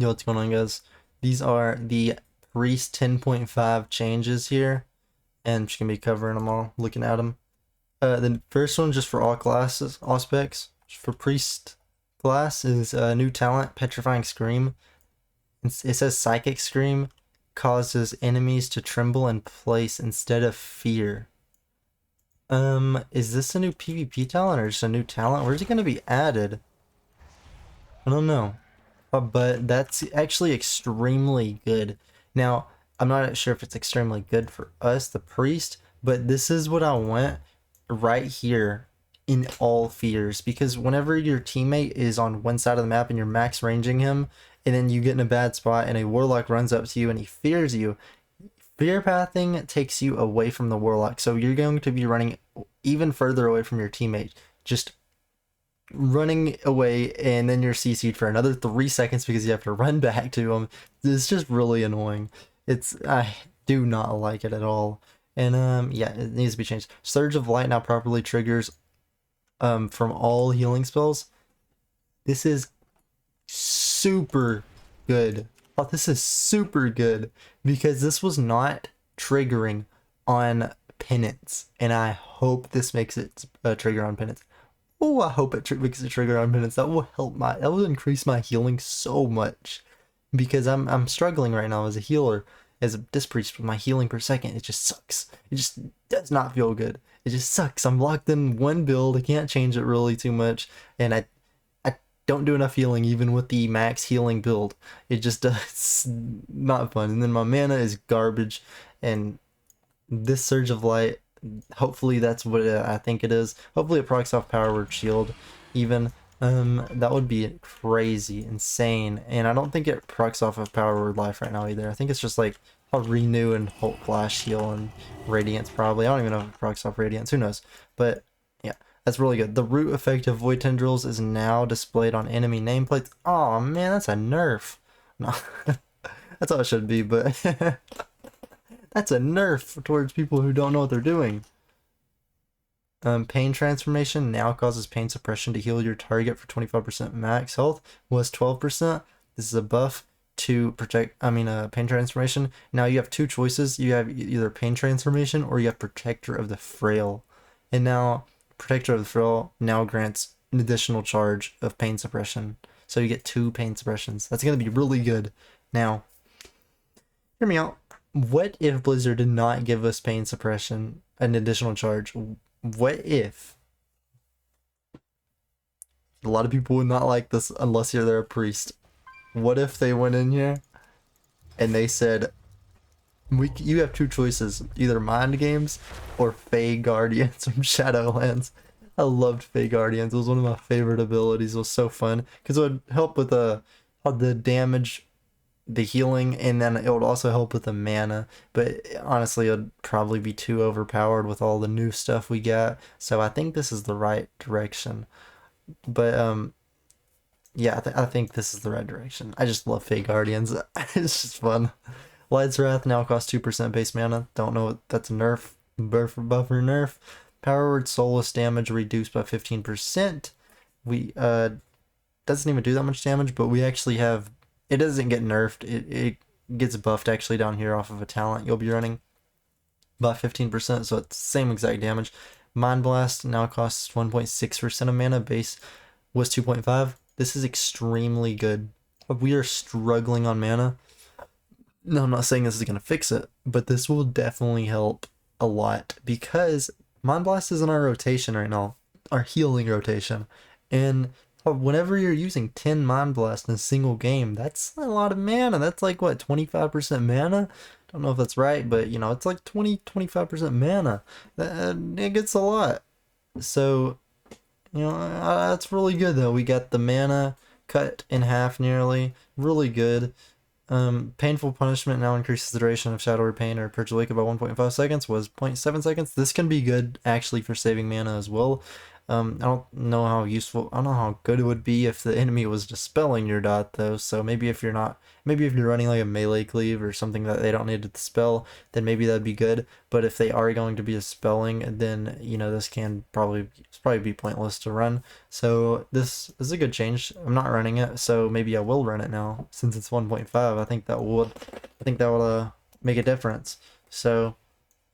Yo, what's going on, guys? These are the Priest 10.5 changes here, and I'm just gonna be covering them all, looking at them. The first one, just for all classes, all specs, for Priest class, is a new talent, Petrifying Scream. It says Psychic Scream causes enemies to tremble in place instead of fear. Is this a new PvP talent or just a new talent? Where's it gonna be added? I don't know. But that's actually extremely good. Now, I'm not sure if it's extremely good for us, the priest, but this is what I want right here in all fears. Because whenever your teammate is on one side of the map and you're max ranging him, and then you get in a bad spot and a warlock runs up to you and he fears you, fear pathing takes you away from the warlock. So you're going to be running even further away from your teammate. Just running away, and then you're CC'd for another 3 seconds because you have to run back to them. It's just really annoying. I do not like it at all. And yeah, it needs to be changed. Surge of Light now properly triggers from all healing spells. This is super good. Oh, this is super good because this was not triggering on penance, and I hope this makes it trigger on penance. Oh, I hope it makes a trigger on minutes. That will that will increase my healing so much, because I'm struggling right now as a healer, as a disc priest with my healing per second. It just sucks. It just does not feel good. It just sucks. I'm locked in one build. I can't change it really too much, and I don't do enough healing even with the max healing build. It just does not fun. And then my mana is garbage, and this Surge of Light, hopefully that's what I think it is. Hopefully it procs off Power Word Shield even. That would be crazy, insane. And I don't think it procs off of Power Word Life right now either. I think it's just like a Renew and Hulk Flash Heal and Radiance probably. I don't even know if it procs off Radiance, who knows. But yeah, that's really good. The root effect of Void Tendrils is now displayed on enemy nameplates. Oh man, that's a nerf. No, that's how it should be, but that's a nerf towards people who don't know what they're doing. Pain Transformation now causes pain suppression to heal your target for 25% max health. Was 12%. This is a buff to protect, Pain Transformation. Now you have two choices. You have either Pain Transformation or you have Protector of the Frail. And now Protector of the Frail now grants an additional charge of pain suppression. So you get 2 pain suppressions. That's going to be really good. Now, hear me out. What if Blizzard did not give us pain suppression, an additional charge? What if? A lot of people would not like this unless they're a priest. What if they went in here and they said, you have 2 choices, either Mind Games or Fey Guardians from Shadowlands. I loved Fey Guardians. It was one of my favorite abilities. It was so fun because it would help with the damage, the healing, and then it would also help with the mana. But honestly, it would probably be too overpowered with all the new stuff we got. So I think this is the right direction. But yeah, I think this is the right direction. I just love Fate Guardians. It's just fun. Light's Wrath now costs 2% base mana. Don't know what that's a nerf, buff or nerf. Power Word Soulless damage reduced by 15%. We doesn't even do that much damage, but we actually have. It doesn't get nerfed. It gets buffed actually down here off of a talent you'll be running by 15%, so it's the same exact damage. Mind Blast now costs 1.6% of mana. Base was 2.5. This is extremely good. We are struggling on mana. No, I'm not saying this is going to fix it, but this will definitely help a lot because Mind Blast is in our rotation right now, our healing rotation, and whenever you're using 10 Mind Blast in a single game, that's a lot of mana. That's like, what, 25% mana? Don't know if that's right, but, you know, it's like 25% mana. It gets a lot. So, you know, that's really good, though. We got the mana cut in half nearly. Really good. Painful Punishment now increases the duration of Shadow or Pain or Purge Awaken by 1.5 seconds. Was 0.7 seconds. This can be good, actually, for saving mana as well. I don't know how useful, I don't know how good it would be if the enemy was dispelling your dot though. So maybe if you're not, maybe if you're running like a melee cleave or something that they don't need to dispel, then maybe that'd be good. But if they are going to be dispelling, then you know this can probably be pointless to run. So this is a good change. I'm not running it, so maybe I will run it now since it's 1.5. I think that would make a difference. So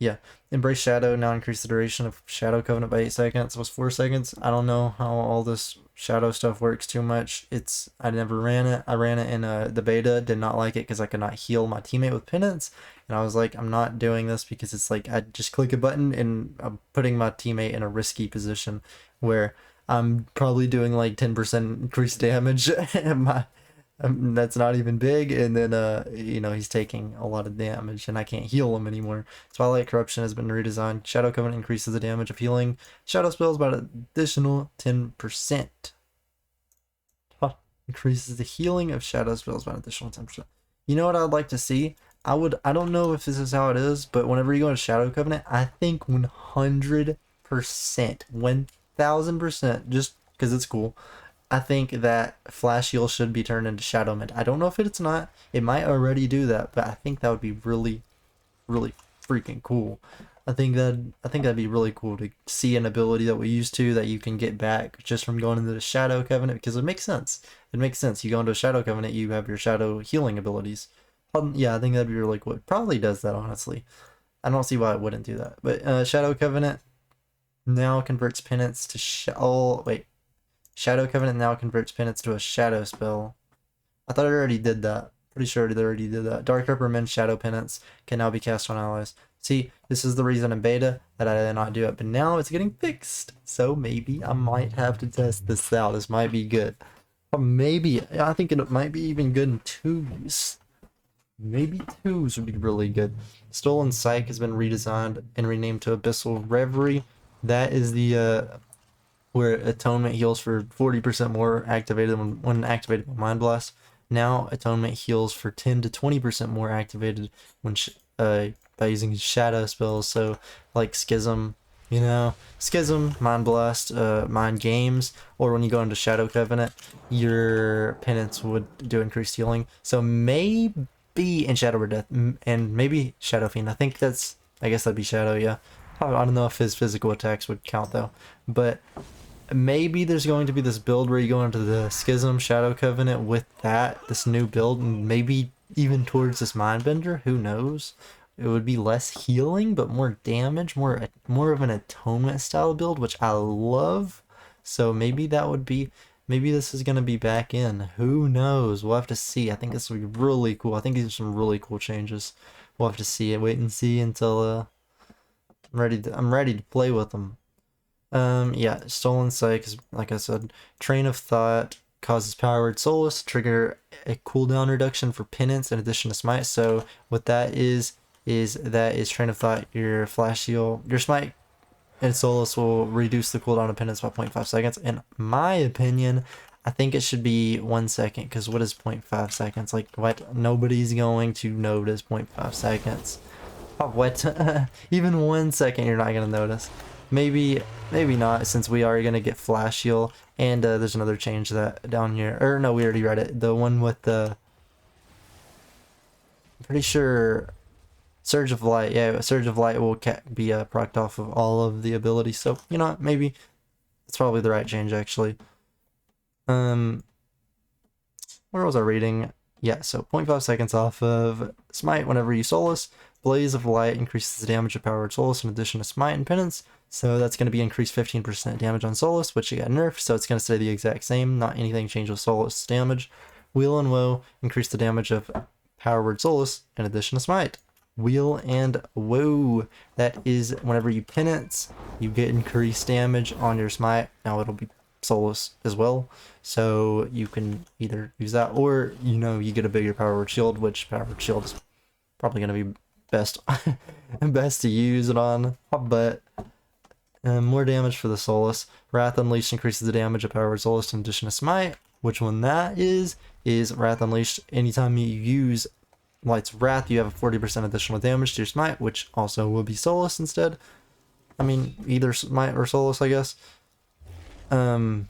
yeah, embrace shadow. Now increase the duration of shadow covenant by 8 seconds. It was 4 seconds. I don't know how all this shadow stuff works too much. I never ran it. I ran it in the beta. Did not like it because I could not heal my teammate with penance. And I was like, I'm not doing this because it's like I just click a button and I'm putting my teammate in a risky position where I'm probably doing like 10% increased damage. And that's not even big, and then you know, he's taking a lot of damage and I can't heal him anymore. Twilight Corruption has been redesigned. Shadow Covenant increases the damage of healing shadow spells by an additional 10%. Increases the healing of shadow spells by an additional 10%. You know what I'd like to see? I don't know if this is how it is, but whenever you go into Shadow Covenant, I think 100%, 1000%, just because it's cool, I think that Flash Heal should be turned into Shadow Mend. I don't know if it's not. It might already do that, but I think that would be really, really freaking cool. I think that'd be really cool to see an ability that we used to that you can get back just from going into the Shadow Covenant, because it makes sense. It makes sense. You go into a Shadow Covenant, you have your Shadow healing abilities. Yeah, I think that'd be really cool. It probably does that, honestly. I don't see why it wouldn't do that. But Shadow Covenant now converts penance to oh wait. Shadow Covenant now converts penance to a shadow spell. I thought it already did that. Pretty sure it already did that. Dark Reprimand Shadow Penance can now be cast on allies. See, this is the reason in beta that I did not do it, but now it's getting fixed. So maybe I might have to test this out. This might be good. Or maybe, I think it might be even good in 2s. Maybe 2s would be really good. Stolen Psyche has been redesigned and renamed to Abyssal Reverie. That is the where Atonement heals for 40% more activated when activated by Mind Blast. Now Atonement heals for 10 to 20% more activated when by using shadow spells. So like Schism, you know, Schism, Mind Blast, Mind Games, or when you go into Shadow Covenant, your penance would do increased healing. So maybe in Shadow or Death, and maybe Shadow Fiend. I guess that'd be Shadow, yeah. I don't know if his physical attacks would count though, but maybe there's going to be this build where you go into the Schism Shadow Covenant with this new build, and maybe even towards this Mindbender. Who knows? It would be less healing, but more damage, more of an atonement style build, which I love. So maybe maybe this is gonna be back in. Who knows? We'll have to see. I think this will be really cool. I think these are some really cool changes. We'll have to see it. Wait and see until I'm ready to play with them. Yeah, Stolen Psyche is, like I said, Train of Thought causes Powered Solace to trigger a cooldown reduction for penance in addition to smite. So what that is Train of Thought, your flash heal, your smite and solace will reduce the cooldown of penance by 0.5 seconds. In my opinion, I think it should be 1 second, because what is 0.5 seconds? Like, what? Nobody's going to notice 0.5 seconds. Oh, what? Even 1 second you're not going to notice. Maybe not, since we are going to get flash heal. And there's another change that down here. Or no, we already read it. The one with the... I'm pretty sure... Surge of Light. Yeah, Surge of Light will be procced off of all of the abilities. So, you know, maybe it's probably the right change, actually. Where was I reading? Yeah, so 0.5 seconds off of Smite whenever you Solace. Blaze of Light increases the damage of Powered Solace in addition to Smite and Penance. So that's going to be increased 15% damage on Solace, which you got nerfed, so it's going to stay the exact same. Not anything changed with Solace damage. Wheel and Woe increase the damage of Powered Solace in addition to Smite. Wheel and Woe. That is whenever you Penance, you get increased damage on your Smite. Now it'll be Solace as well, so you can either use that, or you know, you get a bigger Powered Shield, which Powered Shield is probably going to be best to use it on. But more damage for the Solace. Wrath Unleashed increases the damage of Powered Solace in addition to Smite. Which one that is Wrath Unleashed. Anytime you use Light's Wrath, you have a 40% additional damage to your Smite, which also will be Solace instead. I mean, either Smite or Solace, I guess. Um,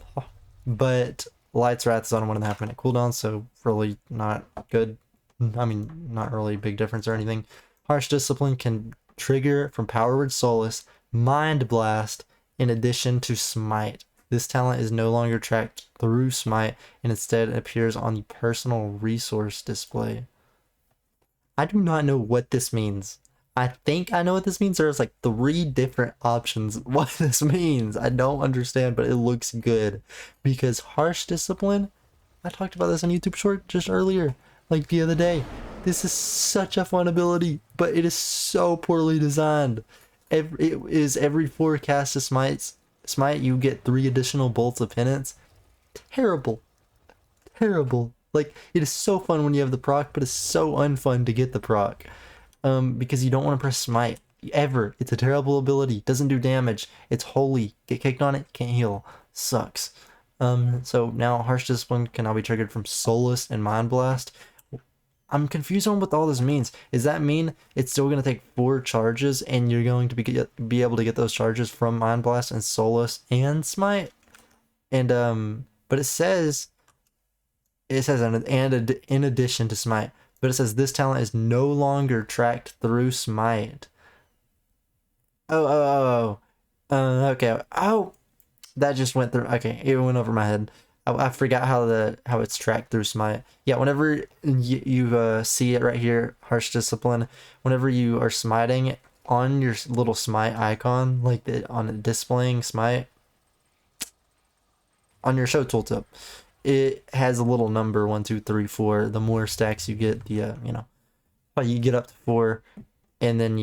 but Light's Wrath is on a 1.5 minute cooldown, so really not good. I mean, not really big difference or anything. Harsh Discipline can trigger from Power Word Solace, Mind Blast, in addition to Smite. This talent is no longer tracked through Smite and instead appears on the personal resource display. I do not know what this means. I think I know what this means. There's like 3 different options what this means. I don't understand, but it looks good because Harsh Discipline, I talked about this on YouTube short just earlier, like the other day. This is such a fun ability, but it is so poorly designed. It is every 4 cast of smite, you get 3 additional bolts of penance. Terrible. Terrible. Like, it is so fun when you have the proc, but it's so unfun to get the proc. Because you don't want to press smite ever. It's a terrible ability. Doesn't do damage. It's holy. Get kicked on it, can't heal. Sucks. So now Harsh Discipline can now be triggered from Solace and Mind Blast. I'm confused on what all this means. Does that mean it's still going to take 4 charges and you're going to be able to get those charges from Mind Blast and Solace and Smite? And but it says and in addition to Smite, but it says this talent is no longer tracked through Smite. Okay. Oh, that just went through. Okay, it went over my head. I forgot how it's tracked through Smite. Yeah, whenever you see it right here, Harsh Discipline, whenever you are smiting on your little Smite icon, like on displaying Smite, on your show tooltip, it has a little number 1, 2, 3, 4. The more stacks you get, the you get up to 4, and then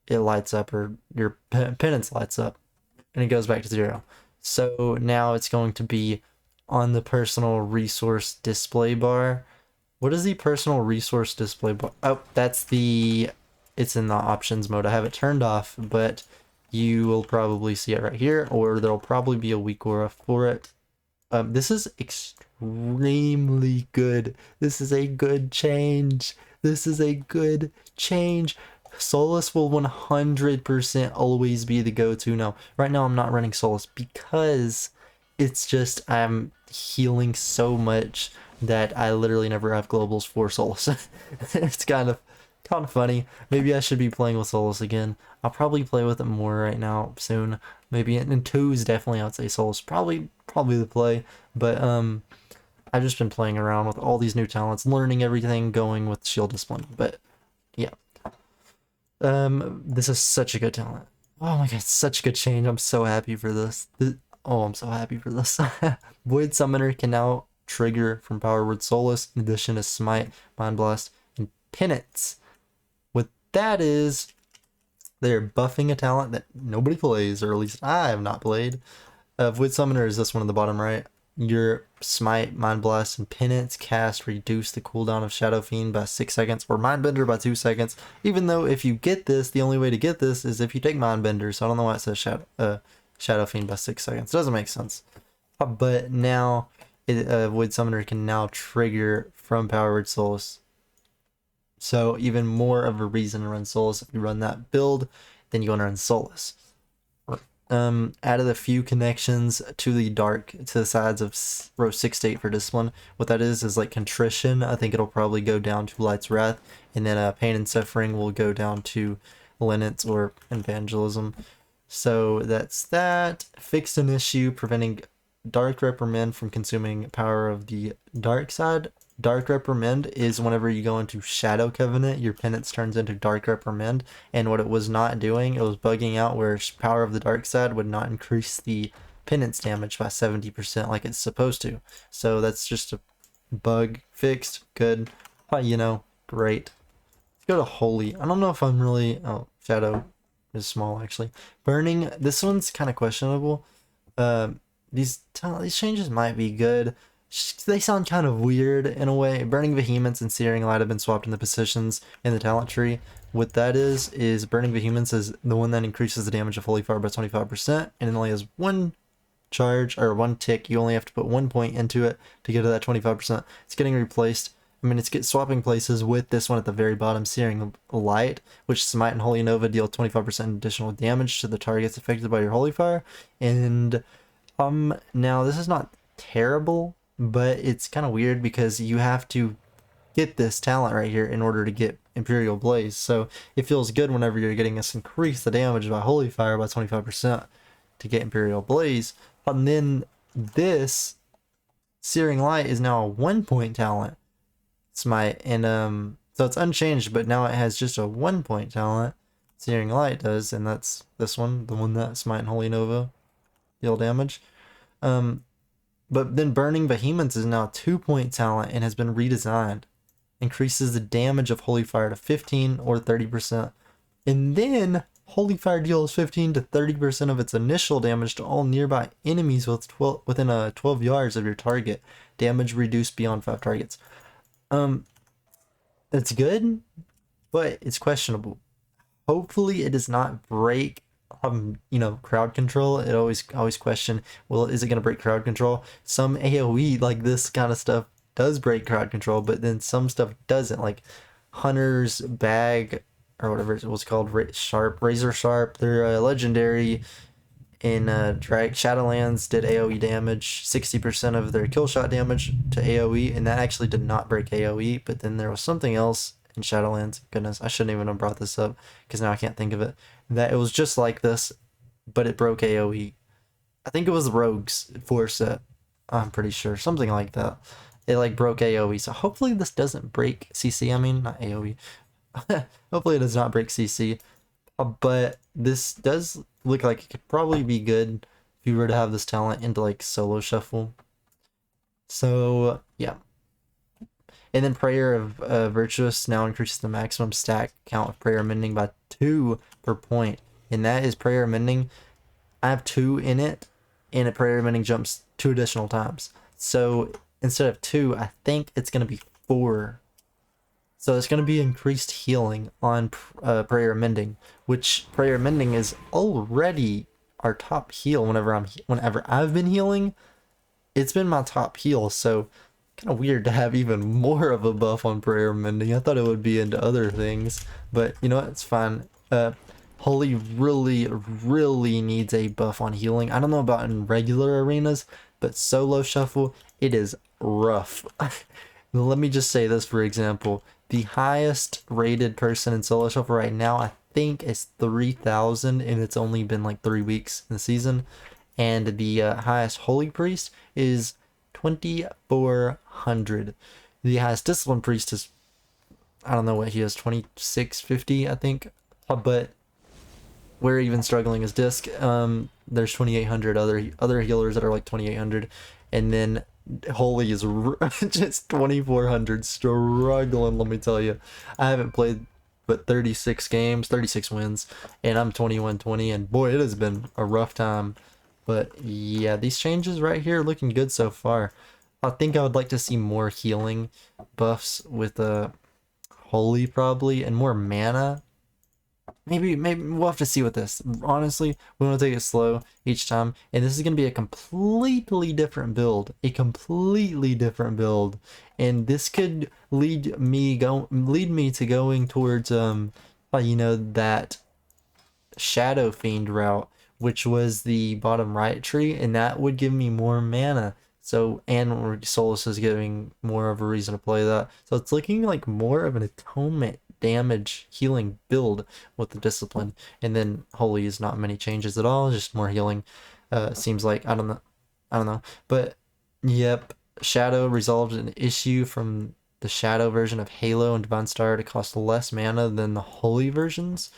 it lights up, or your penance lights up, and it goes back to 0. So now it's going to be on the personal resource display bar. What is the personal resource display bar? Oh, it's in the options mode. I have it turned off, but you will probably see it right here, or there'll probably be a weak aura for it. This is extremely good. This is a good change. Solace will 100% always be the go-to. Now, right now I'm not running Solace because it's just I'm healing so much that I literally never have globals for Solace. It's kind of funny. Maybe I should be playing with Solace again. I'll probably play with it more right now soon. Maybe in 2s, definitely I would say Solace probably the play. But I've just been playing around with all these new talents, learning everything, going with Shield Discipline. But yeah. This is such a good talent. Oh my god, such a good change. I'm so happy for this. I'm so happy for this. Void Summoner can now trigger from Power Word Solace in addition to Smite, Mind Blast, and Penance. What that is, they're buffing a talent that nobody plays, or at least I have not played. Void Summoner is this one in the bottom right. Your Smite, Mind Blast, and Penance cast reduce the cooldown of Shadow Fiend by 6 seconds, or Mindbender by 2 seconds. Even though if you get this, the only way to get this is if you take Mindbender, so I don't know why it says Shadow Fiend by 6 seconds. It doesn't make sense. But now, Void Summoner can now trigger from Power Word Solace. So even more of a reason to run Solace. If you run that build, then you want to run Solace. Added a few connections to the sides of row 6 to 8 for Discipline. What that is like Contrition. I think it'll probably go down to Light's Wrath, and then Pain and Suffering will go down to Linets or Evangelism. So that's that. Fixed an issue preventing Dark Reprimand from consuming power of the dark side. Dark Reprimand is whenever you go into Shadow Covenant, your penance turns into Dark Reprimand, and what it was not doing, it was bugging out where power of the dark side would not increase the penance damage by 70% like it's supposed to. So that's just a bug fixed. Good. Great. Let's go to Holy. I don't know if I'm really... Oh, Shadow is small actually. Burning, this one's kind of questionable. These changes might be good. They sound kind of weird in a way. Burning Vehemence and Searing Light have been swapped in the positions in the talent tree. What that is Burning Vehemence is the one that increases the damage of Holy Fire by 25%, and it only has 1 charge, or 1 tick. You only have to put 1 point into it to get to that 25%. It's getting replaced. It's swapping places with this one at the very bottom, Searing Light, which Smite and Holy Nova deal 25% additional damage to the targets affected by your Holy Fire, and Now this is not terrible, but it's kind of weird because you have to get this talent right here in order to get Imperial Blaze. So it feels good whenever you're getting us increase the damage by Holy Fire by 25% to get Imperial Blaze. And then this Searing Light is now a 1-point talent. Smite, and so it's unchanged, but now it has just a 1-point talent. Searing Light does, and that's this one, the one that Smite and Holy Nova deal damage. But then Burning Behemoths is now a 2-point talent and has been redesigned. Increases the damage of Holy Fire to 15 or 30%. And then Holy Fire deals 15 to 30% of its initial damage to all nearby enemies within 12 yards of your target. Damage reduced beyond 5 targets. It's good, but it's questionable. Hopefully it does not break crowd control. It always question, well, is it going to break crowd control? Some AoE like this kind of stuff does break crowd control, but then some stuff doesn't, like Hunter's Bag or whatever it was called, Razor Sharp. They're legendary in Shadowlands, did AoE damage, 60% of their kill shot damage to AoE, and that actually did not break AoE. But then there was something else in Shadowlands, goodness, I shouldn't even have brought this up because now I can't think of it, that it was just like this, but it broke AoE. I think it was the Rogue's 4 set, I'm pretty sure, something like that. It like broke AoE, so hopefully this doesn't break CC. I mean, not AoE. Hopefully it does not break CC. But this does look like it could probably be good if you were to have this talent into like solo shuffle. So yeah. And then Prayer of Virtuous now increases the maximum stack count of Prayer Mending by 2 per point. And that is Prayer Mending. I have 2 in it, and a Prayer Mending jumps 2 additional times. So instead of 2, I think it's going to be 4. So it's going to be increased healing on Prayer Mending, which Prayer Mending is already our top heal. Whenever I've been healing, it's been my top heal. So kind of weird to have even more of a buff on Prayer Mending. I thought it would be into other things, but you know what? It's fine. Holy really needs a buff on healing. I don't know about in regular arenas, but solo shuffle, it is rough. Let me just say this, for example. The highest rated person in solo shuffle right now, I think, is 3,000, and it's only been like 3 weeks in the season. And the highest Holy Priest is 2,400. The highest Discipline Priest is, I don't know what he is, 2,650, I think. But we're even struggling as Disc. There's 2,800 other healers that are like 2,800, and then Holy is just 2,400, struggling, let me tell you. I haven't played but 36 games, 36 wins, and I'm 21-20, and boy, it has been a rough time. But yeah, these changes right here are looking good so far. I think I would like to see more healing buffs with Holy probably, and more mana. Maybe we'll have to see with this. Honestly, we want to take it slow each time, and this is going to be a completely different build. And this could lead me to going towards that Shadow Fiend route, which was the bottom right tree, and that would give me more mana. So, and Solus is giving more of a reason to play that. So it's looking like more of an atonement damage healing build with the Discipline. And then Holy is not many changes at all, just more healing. Seems like, I don't know. But yep, Shadow resolved an issue from the Shadow version of Halo and Divine Star to cost less mana than the Holy versions.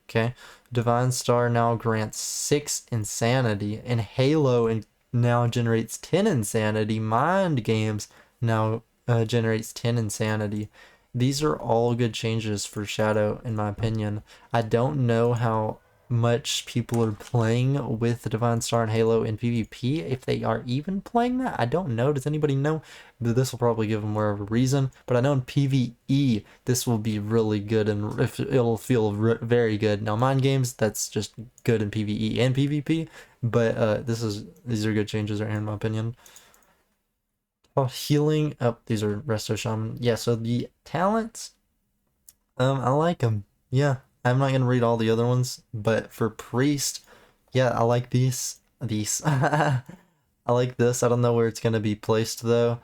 Okay, Divine Star now grants 6 insanity, and Halo now generates 10 insanity. Mind Games now generates 10 insanity. These are all good changes for Shadow, in my opinion. I don't know how much people are playing with the Divine Star and Halo in PvP, if they are even playing that. I don't know. Does anybody know? This will probably give them more of a reason, but I know in PvE this will be really good, and it'll feel very good. Now Mind Games, that's just good in PvE and PvP, but these are good changes right here in my opinion. Oh, healing. Oh, these are Resto Shaman. Yeah, so the talents, I like them. Yeah, I'm not gonna read all the other ones, but for Priest, yeah, I like these. I like this. I don't know where it's gonna be placed though.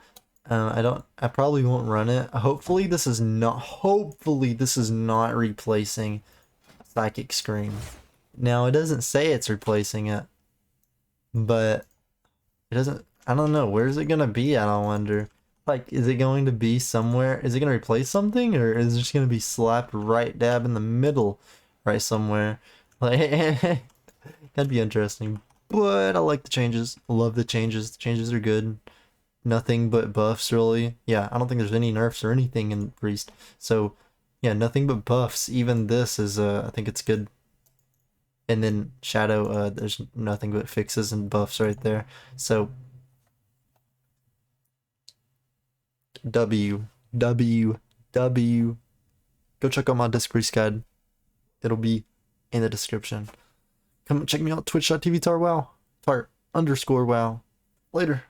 I probably won't run it. Hopefully this is not replacing Psychic Scream. Now it doesn't say it's replacing it, but it doesn't, I don't know, where's it gonna be at, I wonder. Like, is it going to be somewhere, is it gonna replace something, or is it just gonna be slapped right dab in the middle, right somewhere? Like, that'd be interesting. But I like the changes. I love the changes. The changes are good. Nothing but buffs, really. Yeah, I don't think there's any nerfs or anything in Priest. So, yeah, nothing but buffs. Even this is, I think it's good. And then Shadow, there's nothing but fixes and buffs right there. So, W, W, W. Go check out my Disc Priest guide. It'll be in the description. Come check me out, twitch.tv tar wow. Tar underscore wow. Later.